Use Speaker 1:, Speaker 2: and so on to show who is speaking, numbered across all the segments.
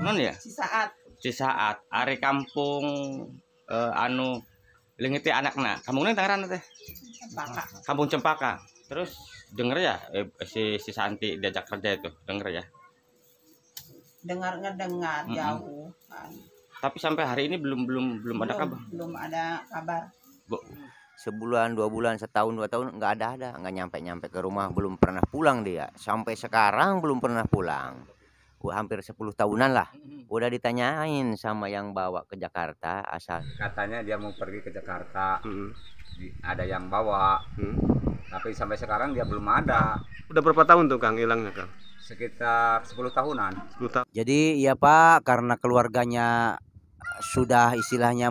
Speaker 1: non ya?
Speaker 2: Cisaat.
Speaker 1: Cisaat, ari kampung anu lingiti anakna. Kampungnya tangaran teh.
Speaker 2: Cempaka.
Speaker 1: Kampung Cempaka. Terus denger ya si Santi diajak kerja itu, denger ya.
Speaker 2: Dengar jauh kan.
Speaker 1: Tapi sampai hari ini belum ada kabar.
Speaker 2: Belum ada kabar.
Speaker 3: Sebulan, 2 bulan, setahun, 2 tahun nggak ada, nggak nyampe ke rumah, belum pernah pulang dia. Sampai sekarang belum pernah pulang. Hampir 10 tahunan lah. Udah ditanyain sama yang bawa ke Jakarta asal.
Speaker 4: Katanya dia mau pergi ke Jakarta. Ada yang bawa. Tapi sampai sekarang dia belum ada.
Speaker 5: Udah berapa tahun tuh Kang hilangnya Kang?
Speaker 4: Sekitar 10 tahunan.
Speaker 5: 10 tahun.
Speaker 3: Jadi ya Pak, karena keluarganya sudah istilahnya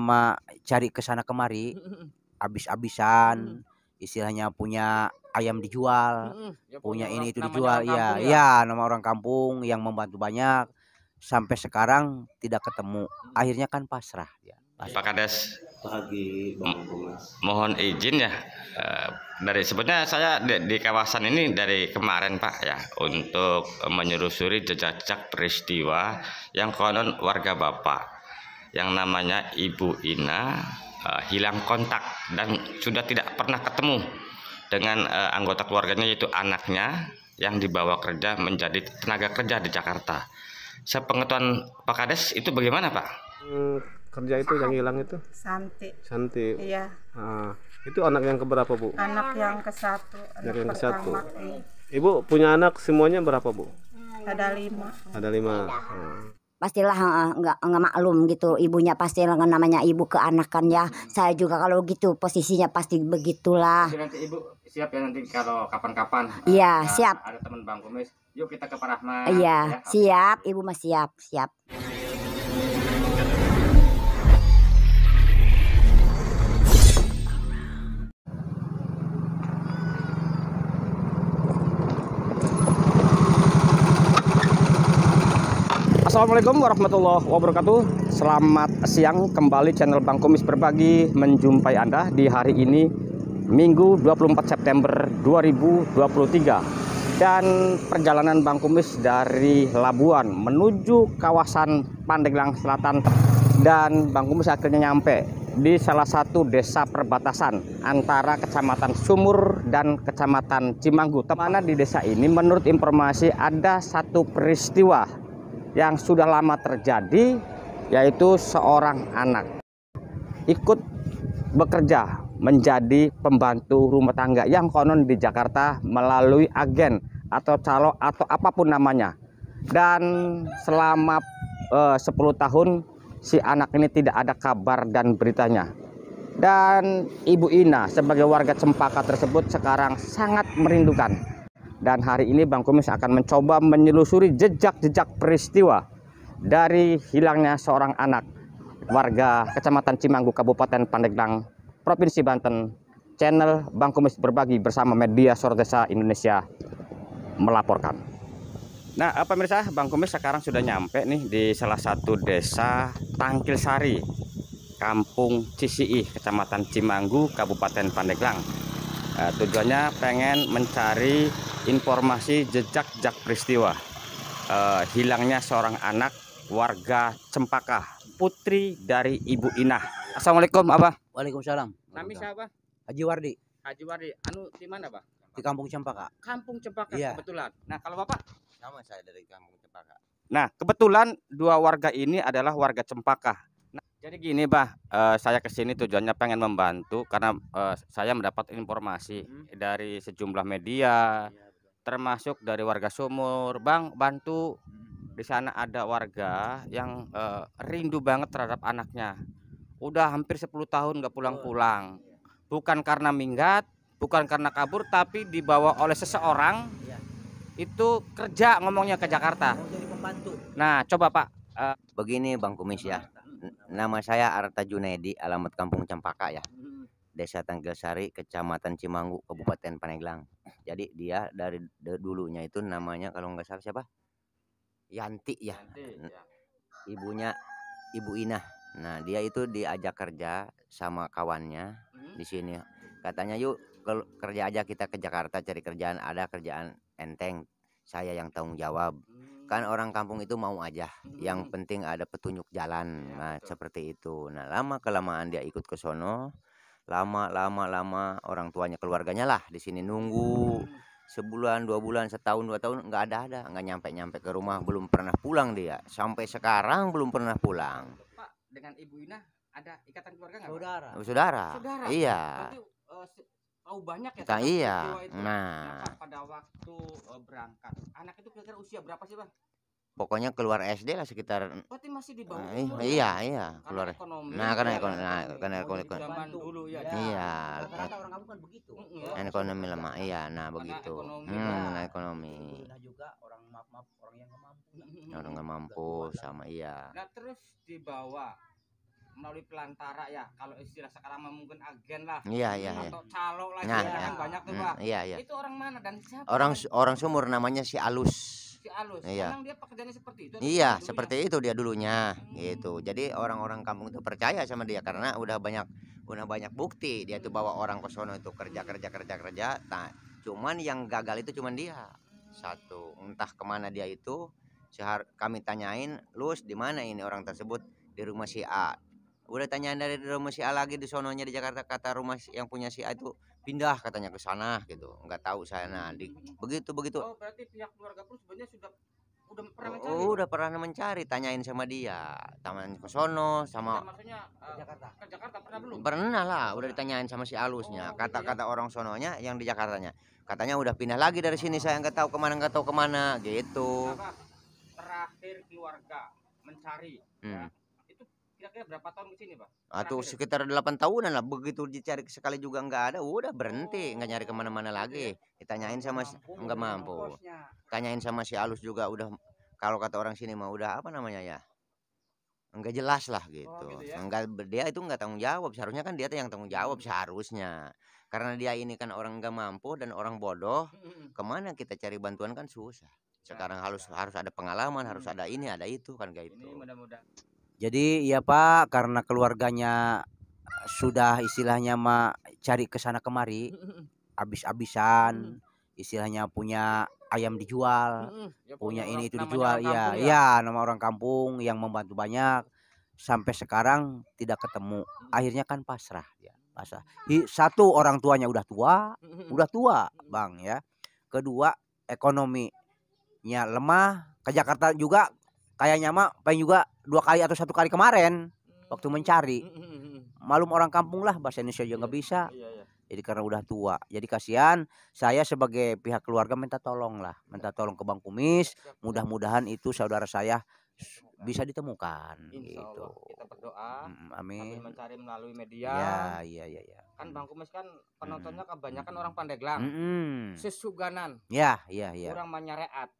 Speaker 3: cari ke sana kemari, habis-habisan, istilahnya punya ayam dijual, punya ini itu dijual, ya nama orang kampung yang membantu banyak, sampai sekarang tidak ketemu, akhirnya kan pasrah ya.
Speaker 1: Pak Kades,
Speaker 6: pagi Bang Kumas.
Speaker 1: mohon izin ya, dari sebenarnya saya di kawasan ini dari kemarin Pak ya, untuk menyusuri jejak-jejak peristiwa yang konon warga Bapak yang namanya Ibu Ina hilang kontak dan sudah tidak pernah ketemu dengan anggota keluarganya, yaitu anaknya yang dibawa kerja menjadi tenaga kerja di Jakarta. Sepengetahuan Pak Kades itu bagaimana Pak?
Speaker 5: Kerja itu yang hilang itu?
Speaker 2: Santi. Iya.
Speaker 5: Itu anak yang keberapa Bu?
Speaker 2: Anak yang ke-1.
Speaker 5: Anak yang ke-1.
Speaker 2: Iya.
Speaker 5: Ibu punya anak semuanya berapa Bu?
Speaker 2: Ada 5.
Speaker 5: Ada 5.
Speaker 7: Pastilah nggak maklum gitu, ibunya pasti namanya ibu ke anak kan ya. Saya juga kalau gitu posisinya pasti begitulah.
Speaker 1: Nanti Ibu siap ya, nanti kalau kapan-kapan
Speaker 7: Iya siap.
Speaker 1: ada teman Bang Kumis, yuk kita ke Pak Rahmat.
Speaker 7: Iya siap, ibu mah siap.
Speaker 1: Assalamualaikum warahmatullahi wabarakatuh. Selamat siang, kembali channel Bang Kumis Berbagi menjumpai Anda di hari ini Minggu 24 September 2023. Dan perjalanan Bang Kumis dari Labuan menuju kawasan Pandeglang Selatan, dan Bang Kumis akhirnya nyampe di salah satu desa perbatasan antara Kecamatan Sumur dan Kecamatan Cimanggu. Mana di desa ini menurut informasi ada satu peristiwa yang sudah lama terjadi, yaitu seorang anak ikut bekerja menjadi pembantu rumah tangga yang konon di Jakarta melalui agen atau calo atau apapun namanya. Dan selama 10 tahun si anak ini tidak ada kabar dan beritanya. Dan Ibu Ina sebagai warga Cempaka tersebut sekarang sangat merindukan. Dan hari ini Bang Kumis akan mencoba menyelusuri jejak-jejak peristiwa dari hilangnya seorang anak warga Kecamatan Cimanggu, Kabupaten Pandeglang, Provinsi Banten. Channel Bang Kumis Berbagi bersama media Suara Desa Indonesia melaporkan. Nah, pemirsa, Bang Kumis sekarang sudah nyampe nih di salah satu desa Tangkilsari, Kampung Cisii, Kecamatan Cimanggu, Kabupaten Pandeglang. Tujuannya pengen mencari informasi jejak-jejak peristiwa hilangnya seorang anak warga Cempaka, putri dari Ibu Ina. Assalamualaikum Abah.
Speaker 3: Waalaikumsalam.
Speaker 1: Nami siapa?
Speaker 3: Haji Wardi.
Speaker 1: Haji Wardi. Anu di mana Bang?
Speaker 3: Di Kampung Cempaka.
Speaker 1: Kampung Cempaka,
Speaker 3: iya.
Speaker 1: Kebetulan. Nah, kalau Bapak?
Speaker 3: Sama saya dari Kampung Cempaka.
Speaker 1: Nah, kebetulan dua warga ini adalah warga Cempaka. Nah, jadi gini Bah, saya kesini tujuannya pengen membantu karena saya mendapat informasi dari sejumlah media, termasuk dari warga Sumur. Bang, bantu, di sana ada warga yang rindu banget terhadap anaknya. Udah hampir 10 tahun nggak pulang-pulang. Bukan karena minggat, bukan karena kabur, tapi dibawa oleh seseorang itu kerja, ngomongnya ke Jakarta.
Speaker 3: Jadi pembantu.
Speaker 1: Nah, coba Pak.
Speaker 3: Begini Bang Kumis ya. Nama saya Arta Junaidi, alamat Kampung Cempaka ya. Desa Tangkilsari, Kecamatan Cimanggu, Kabupaten Pandeglang. Jadi dia dari dulunya itu namanya kalau nggak salah siapa? Yanti ya. Ibunya Ibu Ina. Nah, dia itu diajak kerja sama kawannya di sini. Katanya yuk kerja aja kita ke Jakarta cari kerjaan, ada kerjaan enteng. Saya yang tanggung jawab. Kan orang kampung itu mau aja, yang penting ada petunjuk jalan. Nah, seperti itu. Nah, lama kelamaan dia ikut ke sono, lama orang tuanya, keluarganya lah di sini nunggu sebulan, 2 bulan, setahun, 2 tahun, nggak ada, nggak nyampe ke rumah, belum pernah pulang dia. Sampai sekarang belum pernah pulang.
Speaker 1: Pak, dengan Ibu Ina ada ikatan keluarga nggak?
Speaker 3: Saudara. Iya.
Speaker 1: Berarti, tahu banyak ya
Speaker 3: Kita
Speaker 1: tentang
Speaker 3: iya.
Speaker 1: peristiwa itu.
Speaker 3: Nah,
Speaker 1: Pak, pada waktu berangkat, anak itu kira-kira usia berapa sih, Bang?
Speaker 3: pokoknya keluar SD lah sekitar.
Speaker 1: Berarti masih di bawah
Speaker 3: Iya,
Speaker 1: umur,
Speaker 3: iya,
Speaker 1: ya?
Speaker 3: iya,
Speaker 1: Karena
Speaker 3: keluar.
Speaker 1: ekonomi.
Speaker 3: Nah, karena
Speaker 1: ya,
Speaker 3: ekonomi, karena ekonomi.
Speaker 1: zaman dulu ya.
Speaker 3: Iya.
Speaker 8: Rata-rata orang kampung kan begitu.
Speaker 3: Ekonomi lemah, iya, nah
Speaker 1: Karena
Speaker 3: begitu.
Speaker 1: ekonomi,
Speaker 3: Nah, ekonomi.
Speaker 8: Nah juga orang maaf orang yang nggak mampu.
Speaker 3: Orang nggak mampu sama iya.
Speaker 1: Nah, terus dibawa melalui pelantara ya, kalau istilah sekarang mah mungkin agen lah,
Speaker 3: Iya, iya, iya.
Speaker 1: atau calo lah,
Speaker 3: Nah,
Speaker 1: istilahnya
Speaker 3: iya.
Speaker 1: kan banyak tuh, Pak.
Speaker 3: Iya, iya.
Speaker 1: Itu orang mana dan siapa?
Speaker 3: Orang sumur namanya si Alus.
Speaker 1: Si Alus.
Speaker 3: Iya.
Speaker 1: Emang dia pekerjaannya seperti itu?
Speaker 3: Iya, seperti itu dia dulunya, gitu. Jadi orang-orang kampung itu percaya sama dia karena udah banyak bukti dia tuh bawa orang ke sono itu kerja. Nah, cuman yang gagal itu cuman dia. Satu, entah kemana dia itu. Kami tanyain, "Lus, di mana ini orang tersebut?" Di rumah si A. Udah tanyain dari rumah si A lagi di sononya di Jakarta, kata rumah yang punya si A itu pindah katanya ke sana gitu. Nggak tahu saya. Nah, begitu.
Speaker 1: Oh, berarti pihak keluarga pun sebenarnya udah pernah mencari.
Speaker 3: Udah pernah mencari, tanyain sama dia. Taman ke sono sama
Speaker 1: Maksudnya ke Jakarta pernah belum?
Speaker 3: pernah lah, udah ditanyain sama si Alusnya. Kata-kata orang sononya yang di Jakartanya. Katanya udah pindah lagi dari sini, saya nggak tahu kemana gitu.
Speaker 1: Apa? Terakhir keluarga mencari. Ya. Itu kira-kira berapa tahun ke sini, Pak?
Speaker 3: Atau
Speaker 1: Terakhir.
Speaker 3: sekitar 8 tahunan lah. Begitu dicari sekali juga nggak ada, udah berhenti, nggak nyari kemana-mana lagi. Ditanyain sama nggak mampu. Tanyain sama si Alus juga udah, kalau kata orang sini mah udah apa namanya ya, nggak jelas lah gitu.
Speaker 1: Gitu ya?
Speaker 3: Dia itu nggak tanggung jawab. Seharusnya kan dia yang tanggung jawab seharusnya. Karena dia ini kan orang nggak mampu dan orang bodoh. Kemana kita cari bantuan kan susah. Sekarang harus ada pengalaman, harus ada ini, ada itu kan kayak
Speaker 1: Ini
Speaker 3: itu.
Speaker 1: mudah-mudahan.
Speaker 8: Jadi ya Pak, karena keluarganya sudah istilahnya mah cari ke sana kemari, habis-habisan, istilahnya punya ayam dijual,
Speaker 1: Ya,
Speaker 8: punya ini itu
Speaker 1: namanya
Speaker 8: dijual,
Speaker 1: orang
Speaker 8: iya,
Speaker 1: kampung ya.
Speaker 8: iya, nama orang kampung yang membantu banyak, sampai sekarang tidak ketemu. Akhirnya kan pasrah, ya, pasrah. Satu, orang tuanya udah tua, Bang ya. Kedua, ekonominya lemah. Ke Jakarta juga kayaknya mah paling juga 2 kali atau 1 kali kemarin waktu mencari. Malum orang kampung lah, bahasa Indonesia juga nggak bisa. Jadi karena udah tua, jadi kasihan. Saya sebagai pihak keluarga minta tolong ke Bang Kumis. Mudah-mudahan itu saudara saya bisa ditemukan.
Speaker 1: Insya
Speaker 8: Gitu.
Speaker 1: Allah, kita berdoa
Speaker 8: Amin.
Speaker 1: sambil mencari melalui media.
Speaker 8: Iya.
Speaker 1: Kan Bang Kumis kan penontonnya kebanyakan orang Pandeglang, sesuganan,
Speaker 8: Iya.
Speaker 1: kurang menyareat.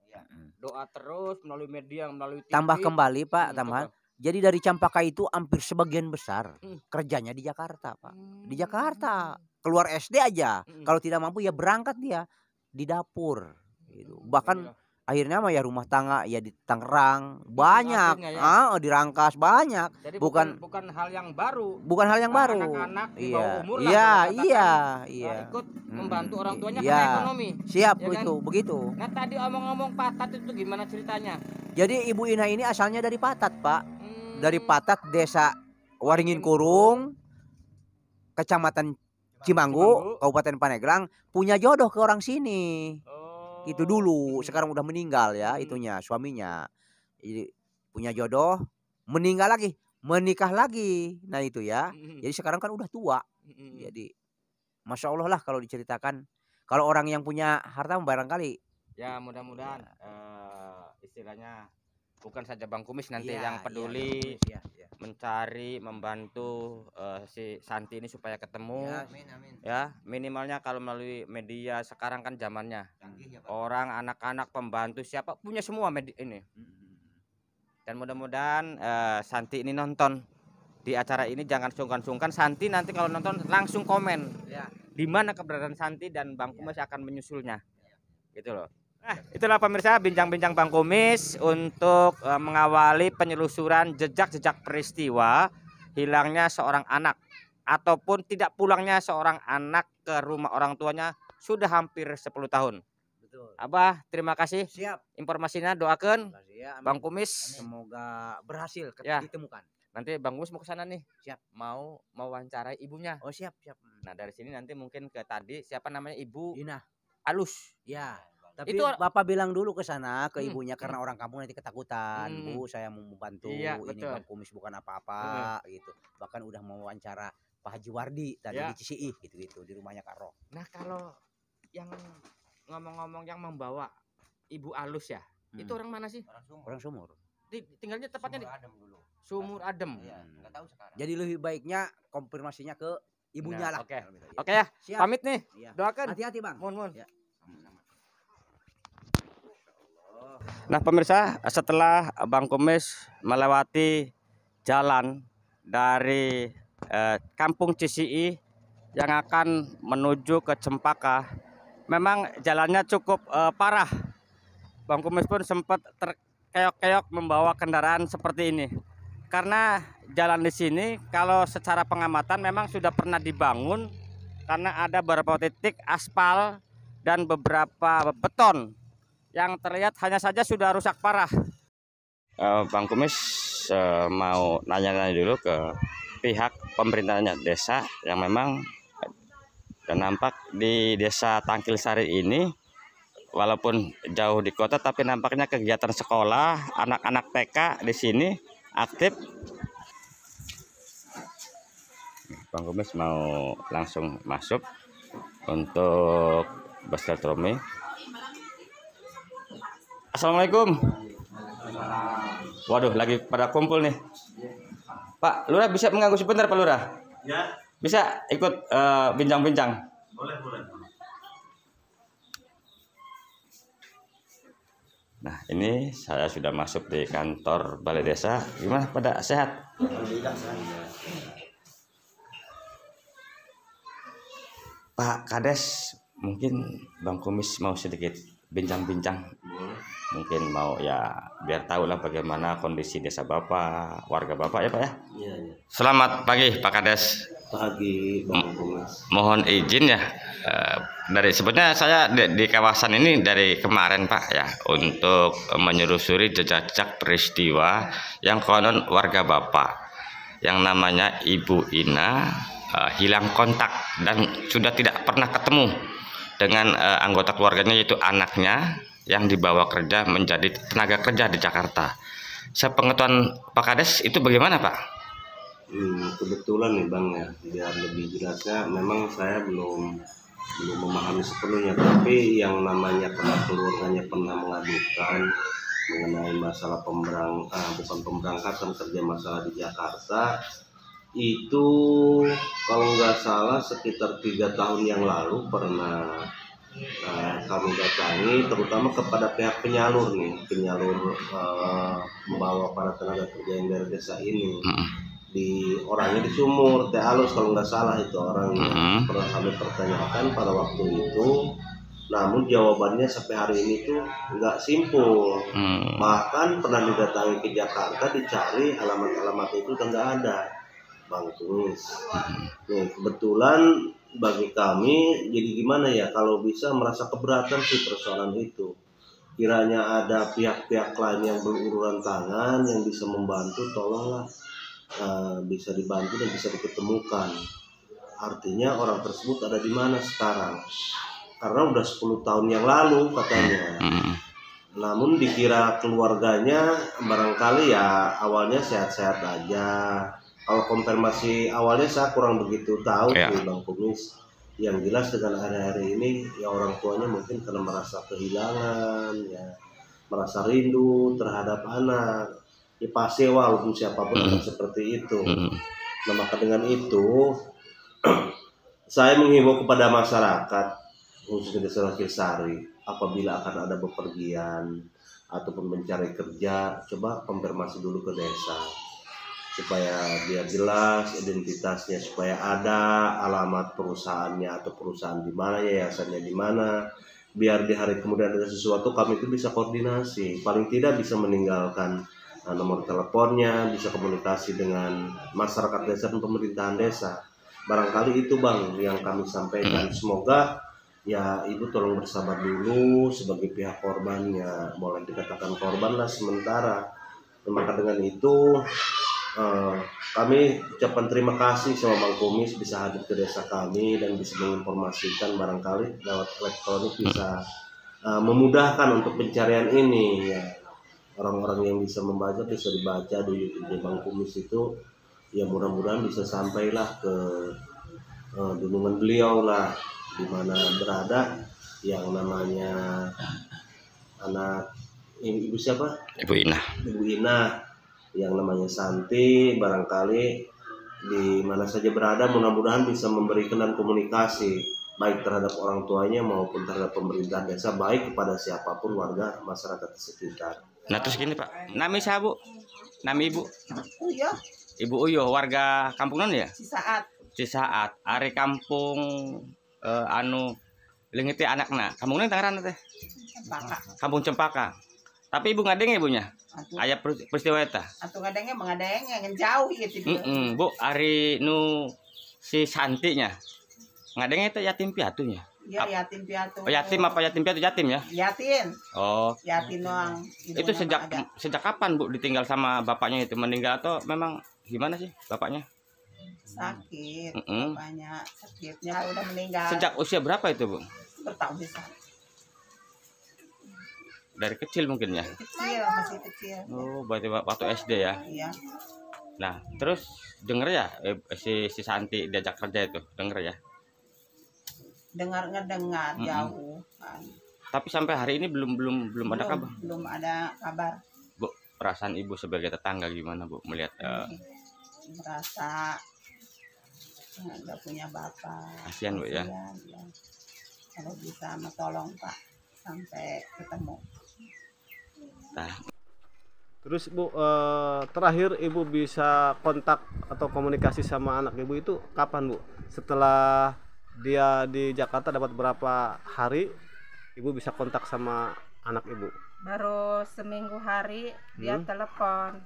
Speaker 1: Doa terus melalui media, melalui TV.
Speaker 8: Tambah kembali Pak,
Speaker 1: Hmm,
Speaker 8: tambahan.
Speaker 1: coba.
Speaker 8: Jadi dari Campaka itu hampir sebagian besar kerjanya di Jakarta, Pak. Di Jakarta. Keluar SD aja. Kalau tidak mampu ya berangkat dia di dapur gitu. Bahkan akhirnya mah ya rumah tangga ya di Tangerang banyak.
Speaker 1: akhirnya ya.
Speaker 8: Dirangkas banyak.
Speaker 1: Jadi
Speaker 8: bukan
Speaker 1: hal yang baru.
Speaker 8: Bukan hal yang baru.
Speaker 1: Anak-anak di bawah umur lah,
Speaker 8: Iya,
Speaker 1: boleh katakan,
Speaker 8: iya.
Speaker 1: ikut membantu orang tuanya
Speaker 8: Iya.
Speaker 1: karena ekonomi.
Speaker 8: Siap
Speaker 1: Ya kan?
Speaker 8: begitu.
Speaker 1: Nah, tadi omong-omong Patat itu gimana ceritanya?
Speaker 8: Jadi Ibu Ina ini asalnya dari Patat, Pak. Dari Patat, desa Waringin Kurung, Kecamatan Cimanggu, Kabupaten Pandeglang, punya jodoh ke orang sini. Itu dulu, sekarang udah meninggal ya itunya, suaminya. Jadi punya jodoh, meninggal lagi, menikah lagi. Nah itu ya. Jadi sekarang kan udah tua. Jadi Masya Allah lah kalau diceritakan. Kalau orang yang punya harta barangkali.
Speaker 1: Ya mudah-mudahan istilahnya bukan saja Bang Kumis nanti
Speaker 8: Iya,
Speaker 1: yang peduli
Speaker 8: iya.
Speaker 1: mencari, membantu si Santi ini supaya ketemu.
Speaker 3: Amin.
Speaker 1: Ya minimalnya kalau melalui media sekarang kan zamannya orang, anak-anak, pembantu, siapa punya semua media ini. Dan mudah-mudahan Santi ini nonton di acara ini, jangan sungkan-sungkan. Santi nanti kalau nonton langsung komen di mana keberadaan Santi dan Bang Kumis akan menyusulnya, gitu loh. Nah, itulah pemirsa bincang-bincang Bang Kumis untuk mengawali penyelusuran jejak-jejak peristiwa hilangnya seorang anak ataupun tidak pulangnya seorang anak ke rumah orang tuanya sudah hampir 10 tahun.
Speaker 8: Betul.
Speaker 1: Abah, terima kasih
Speaker 8: Siap.
Speaker 1: informasinya. Doakan
Speaker 8: Ya, amin.
Speaker 1: Bang Kumis.
Speaker 8: Semoga berhasil
Speaker 1: Ya.
Speaker 8: ditemukan.
Speaker 1: Nanti Bang Kumis mau ke sana nih.
Speaker 8: Siap.
Speaker 1: Mau wawancarai ibunya.
Speaker 8: Oh, siap.
Speaker 1: Nah, dari sini nanti mungkin ke tadi siapa namanya Ibu
Speaker 8: Ina.
Speaker 1: Alus.
Speaker 8: Ya. Tapi
Speaker 1: Itu-
Speaker 8: Bapak bilang dulu ke sana ke ibunya karena orang kampung nanti ketakutan.
Speaker 1: Hmm.
Speaker 8: Bu, saya mau membantu.
Speaker 1: Iya,
Speaker 8: Ini
Speaker 1: betul.
Speaker 8: Bang Kumis bukan apa-apa gitu. Bahkan udah mau wawancara Pak Haji Wardi tadi
Speaker 1: Ya.
Speaker 8: di Cisiih gitu-gitu di rumahnya Kak Roh.
Speaker 1: Nah, kalau yang ngomong-ngomong yang membawa Ibu Alus ya, itu orang mana sih?
Speaker 8: Orang sumur.
Speaker 1: Tinggalnya tepatnya di
Speaker 3: Adem dulu.
Speaker 1: Sumur Adem.
Speaker 3: Iya, nggak tahu sekarang.
Speaker 8: Jadi lebih baiknya konfirmasinya ke ibunya
Speaker 1: Nah,
Speaker 8: lah.
Speaker 1: oke.
Speaker 8: Kalau gitu.
Speaker 1: Oke ya,
Speaker 8: Siap.
Speaker 1: pamit nih.
Speaker 8: Iya.
Speaker 1: Doakan.
Speaker 8: Hati-hati, Bang.
Speaker 1: Mohon.
Speaker 8: Ya.
Speaker 1: Nah, pemirsa, setelah Bang Kumis melewati jalan dari Kampung Cisiih yang akan menuju ke Cempaka, memang jalannya cukup parah. Bang Kumis pun sempat terkeok-keok membawa kendaraan seperti ini. Karena jalan di sini kalau secara pengamatan memang sudah pernah dibangun karena ada beberapa titik aspal dan beberapa beton yang terlihat hanya saja sudah rusak parah. Bang Kumis mau nanya-nanya dulu ke pihak pemerintahnya desa yang memang dan nampak di desa Tangkilsari ini walaupun jauh di kota tapi nampaknya kegiatan sekolah anak-anak TK di sini aktif. Bang Kumis mau langsung masuk untuk bersilaturahmi. Assalamualaikum. Waduh, lagi pada kumpul nih. Pak Lurah bisa mengganggu sebentar, Pak Lurah?
Speaker 6: Ya,
Speaker 1: Bisa ikut bincang-bincang?
Speaker 6: boleh.
Speaker 1: Nah, ini saya sudah masuk di kantor Balai Desa. Gimana, pada sehat? Pak Kades, mungkin Bang Kumis mau sedikit bincang-bincang. Mungkin mau ya biar tahu lah bagaimana kondisi desa Bapak, warga Bapak ya Pak ya.
Speaker 6: Iya.
Speaker 1: Selamat pagi Pak Kades.
Speaker 6: Pagi Bang Kumis.
Speaker 1: Mohon izin ya, dari sebenarnya saya di kawasan ini dari kemarin Pak ya, untuk menyusuri jejak peristiwa yang konon warga Bapak yang namanya Ibu Ina hilang kontak dan sudah tidak pernah ketemu dengan anggota keluarganya, yaitu anaknya yang dibawa kerja menjadi tenaga kerja di Jakarta. Sepengetahuan Pak Kades itu bagaimana Pak?
Speaker 6: Kebetulan nih Bang ya, biar lebih jelasnya, memang saya belum memahami sepenuhnya, tapi yang namanya keluarganya pernah mengadukan mengenai masalah bukan pemberangkatan kerja masalah di Jakarta itu, kalau nggak salah sekitar 3 tahun yang lalu pernah kami datangi, terutama kepada pihak penyalur membawa para tenaga kerja yang dari desa ini. Orangnya di Sumur, Teh Alus kalau nggak salah itu orangnya. Pernah kami pertanyakan pada waktu itu, namun jawabannya sampai hari ini tuh nggak simpul. Bahkan pernah didatangi ke Jakarta, dicari alamat itu udah nggak ada, Bang Kumis. Nih, kebetulan bagi kami jadi gimana ya, kalau bisa merasa keberatan sih persoalan itu. Kiranya ada pihak-pihak lain yang berurusan tangan yang bisa membantu, tolonglah bisa dibantu dan bisa diketemukan. Artinya orang tersebut ada di mana sekarang? Karena udah 10 tahun yang lalu katanya. Namun dikira keluarganya barangkali ya awalnya sehat-sehat aja. Kalau konfirmasi awalnya saya kurang begitu tahu sih Bang Kumis. Yang jelas dengan hari-hari ini ya orang tuanya mungkin karena merasa kehilangan, ya merasa rindu terhadap anak. Ya pasti walaupun siapapun akan seperti itu. Nah, maka dengan itu saya menghimbau kepada masyarakat khususnya desa Tangkilsari, apabila akan ada bepergian ataupun mencari kerja, coba konfirmasi dulu ke desa supaya biar jelas identitasnya, supaya ada alamat perusahaannya atau perusahaan di mana, yayasannya di mana, biar di hari kemudian ada sesuatu kami itu bisa koordinasi, paling tidak bisa meninggalkan nomor teleponnya, bisa komunikasi dengan masyarakat desa dan pemerintahan desa. Barangkali itu Bang yang kami sampaikan. Semoga ya ibu tolong bersabar dulu sebagai pihak korbannya, boleh dikatakan korban lah sementara. Maka dengan itu kami ucapkan terima kasih sama Bang Kumis bisa hadir ke desa kami dan bisa menginformasikan, barangkali lewat elektronik bisa memudahkan untuk pencarian ini ya. Orang-orang yang bisa membaca bisa dibaca di Bang Kumis itu ya, mudah-mudahan bisa sampailah ke dunungan beliau lah di mana berada yang namanya anak ibu siapa?
Speaker 1: Ibu Ina.
Speaker 6: Ibu Ina yang namanya Santi, barangkali di mana saja berada mudah-mudahan bisa memberikan dan komunikasi baik terhadap orang tuanya maupun terhadap pemerintah desa, baik kepada siapapun warga masyarakat sekitar.
Speaker 1: Nah terus gini Pak, nami siapa Bu? Nami Ibu?
Speaker 2: Uyo,
Speaker 1: Ibu Uyo, warga kampung non ya?
Speaker 2: Cisaat.
Speaker 1: Cisaat, are kampung lengiti anakna. Kampung ini tangaran teh?
Speaker 2: Cempaka.
Speaker 1: Kampung Cempaka. Tapi ibu ngadeng ibunya? Ayah peristiwa eta?
Speaker 2: Atau ngadengnya yang jauh gitu.
Speaker 1: Bu, ari nu si Santinya. Ngadengnya itu yatim piatunya?
Speaker 2: Iya, yatim piatu.
Speaker 1: Oh, yatim apa yatim piatu? Yatim ya?
Speaker 2: Yatim.
Speaker 1: Oh.
Speaker 2: Yatim doang.
Speaker 1: Itu sejak kapan Bu ditinggal sama bapaknya itu? Meninggal atau memang gimana sih bapaknya?
Speaker 2: Sakit. Bapaknya sakitnya udah meninggal.
Speaker 1: Sejak usia berapa itu Bu?
Speaker 2: Bertahun bisa.
Speaker 1: Dari kecil mungkin ya?
Speaker 2: Kecil, masih kecil.
Speaker 1: Oh, berarti waktu SD ya?
Speaker 2: Iya.
Speaker 1: Nah, terus denger ya si Santi diajak kerja itu, denger ya?
Speaker 2: Dengar jauh kan.
Speaker 1: Tapi sampai hari ini belum ada kabar.
Speaker 2: Belum ada kabar.
Speaker 1: Bu, perasaan ibu sebagai tetangga gimana Bu melihat?
Speaker 2: Merasa nggak punya bapak.
Speaker 1: Kasihan Bu ya.
Speaker 2: Ya. Kalau bisa tolong Pak sampai ketemu.
Speaker 1: Nah.
Speaker 5: Terus Bu, terakhir Ibu bisa kontak atau komunikasi sama anak Ibu itu kapan Bu? Setelah dia di Jakarta dapat berapa hari Ibu bisa kontak sama anak Ibu?
Speaker 2: Baru seminggu hari dia telepon.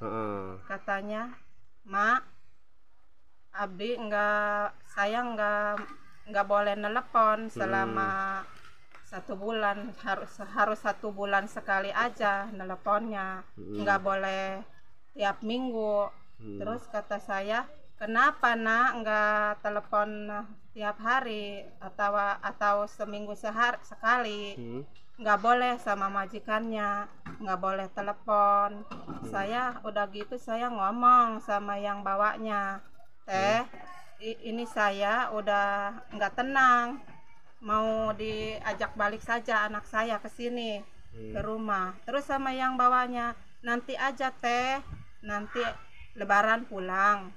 Speaker 2: Katanya, "Mak, Abdi saya nggak boleh telepon selama 1 bulan, harus 1 bulan sekali aja teleponnya, nggak boleh tiap minggu." Terus kata saya, "Kenapa nak nggak telepon tiap hari atau seminggu sekali?" Nggak boleh sama majikannya, nggak boleh telepon. Saya udah gitu saya ngomong sama yang bawanya, "Teh, ini saya udah nggak tenang. Mau diajak balik saja anak saya ke sini ke rumah." Terus sama yang bawanya, "Nanti aja Teh, nanti Lebaran pulang."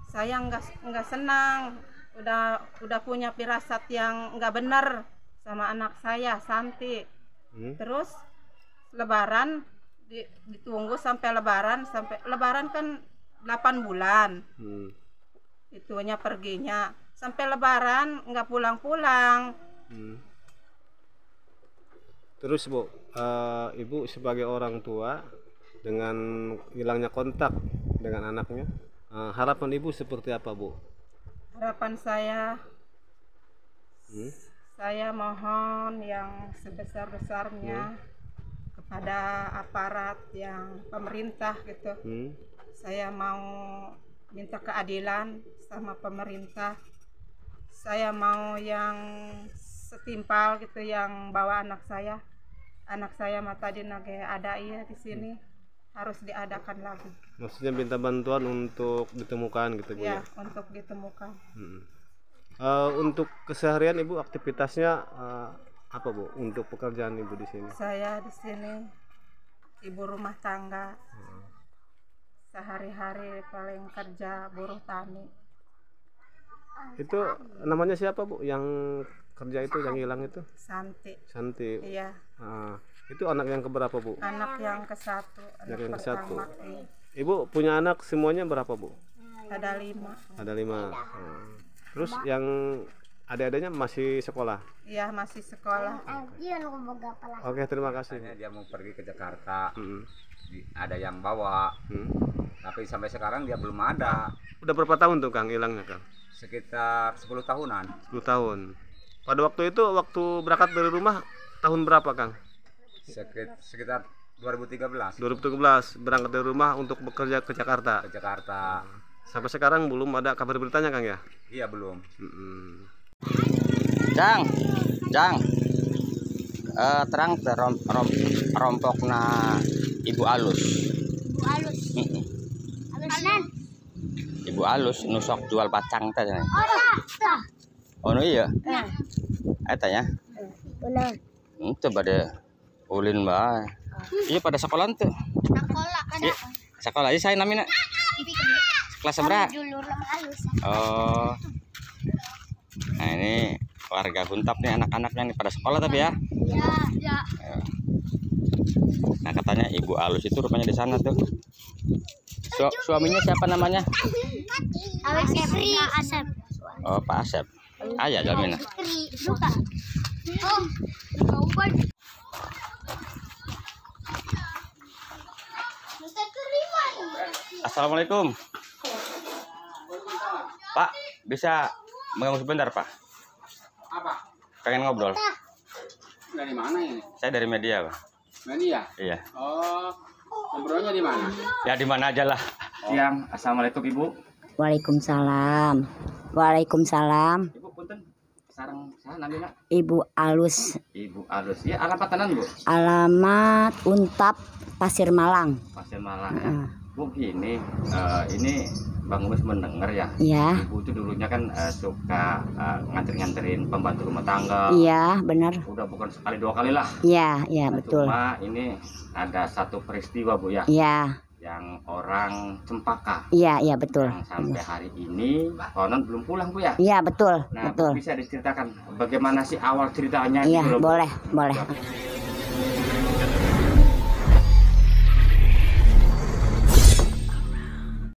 Speaker 2: Saya nggak senang, udah punya firasat yang nggak benar sama anak saya Santi. Terus Lebaran ditunggu sampai Lebaran kan 8 bulan. Itunya perginya. Sampai Lebaran nggak pulang-pulang.
Speaker 5: Terus Bu, Ibu sebagai orang tua dengan hilangnya kontak dengan anaknya, harapan Ibu seperti apa Bu?
Speaker 2: Harapan saya mohon yang sebesar-besarnya kepada aparat yang pemerintah gitu. Saya mau minta keadilan sama pemerintah. Saya mau yang setimpal gitu yang bawa anak saya. Anak saya mata dinage ada di sini, harus diadakan lagi.
Speaker 5: Maksudnya minta bantuan untuk ditemukan gitu Bu ya?
Speaker 2: Untuk ditemukan.
Speaker 5: Untuk keseharian Ibu aktivitasnya apa Bu untuk pekerjaan Ibu di sini?
Speaker 2: Saya di sini ibu rumah tangga. Sehari-hari paling kerja buruh tani.
Speaker 5: Itu namanya siapa Bu yang kerja itu yang hilang itu?
Speaker 2: Santi. Iya.
Speaker 5: Itu anak yang keberapa Bu?
Speaker 2: Anak yang ke-1.
Speaker 5: Anak yang ke-1.
Speaker 2: Iya.
Speaker 5: Ibu punya anak semuanya berapa Bu?
Speaker 2: Ada 5.
Speaker 5: Ada 5. Terus yang adik-adiknya masih sekolah?
Speaker 2: Iya, masih sekolah.
Speaker 5: Oke, terima kasih.
Speaker 4: Dia mau pergi ke Jakarta. Ada yang bawa. Tapi sampai sekarang dia belum ada.
Speaker 5: Udah berapa tahun tuh Kang hilangnya Kang?
Speaker 4: Sekitar 10 tahunan.
Speaker 5: 10 tahun. Pada waktu itu, waktu berangkat dari rumah tahun berapa, Kang?
Speaker 4: Sekitar 2013
Speaker 5: berangkat dari rumah untuk bekerja ke Jakarta.
Speaker 4: ke Jakarta.
Speaker 5: Sampai sekarang belum ada kabar beritanya, Kang ya?
Speaker 4: Iya belum.
Speaker 1: Jang, terang rompokna Ibu Alus. Ibu Alus nusok jual bacang teh. Oh no iya. Eta ya.
Speaker 7: Benar.
Speaker 1: Coba deh ulin bae. Iya pada sekolah tuh.
Speaker 7: Sekolah kan.
Speaker 1: Iya, sekolah aja saya namanya. Kelas berapa? Oh. Nah ini warga Guntap nih anak-anaknya nih pada sekolah tapi ya.
Speaker 7: Iya.
Speaker 1: Nah katanya Ibu Alus itu rupanya di sana tuh. Suaminya siapa namanya?
Speaker 7: Asep.
Speaker 1: Oh Pak Asep. Ayah Jalmina. Assalamualaikum. Pak, bisa mengganggu sebentar Pak?
Speaker 9: Apa?
Speaker 1: Pengen ngobrol.
Speaker 9: Dari mana ini?
Speaker 1: Saya dari media Pak.
Speaker 9: Media?
Speaker 1: Iya.
Speaker 9: Oh, ngobrolnya di mana?
Speaker 1: Ya di mana aja lah. Siang. Assalamualaikum Ibu.
Speaker 7: Waalaikumsalam. Waalaikumsalam.
Speaker 1: Ibu punten. Sarang saya namanya
Speaker 7: Ibu Alus.
Speaker 1: Ibu Alus. Ya alamat tenan Bu.
Speaker 7: Alamat Untap Pasir Malang.
Speaker 1: Pasir Malang ya. Bu ini Bang Umis mendengar ya.
Speaker 7: Iya.
Speaker 1: Ibu itu dulunya kan suka nganterin pembantu rumah tangga.
Speaker 7: Iya, benar.
Speaker 1: Udah bukan sekali dua kali lah.
Speaker 7: Iya, iya betul.
Speaker 1: Cuma ini ada satu peristiwa Bu ya.
Speaker 7: Iya.
Speaker 1: Yang orang Cempaka.
Speaker 7: Iya, iya betul.
Speaker 1: Yang sampai hari ini konon belum pulang Bu ya.
Speaker 7: Iya, betul.
Speaker 1: Nah,
Speaker 7: betul.
Speaker 1: bisa diceritakan bagaimana sih awal ceritanya?
Speaker 7: Iya,
Speaker 1: gitu loh, Bu?
Speaker 7: boleh.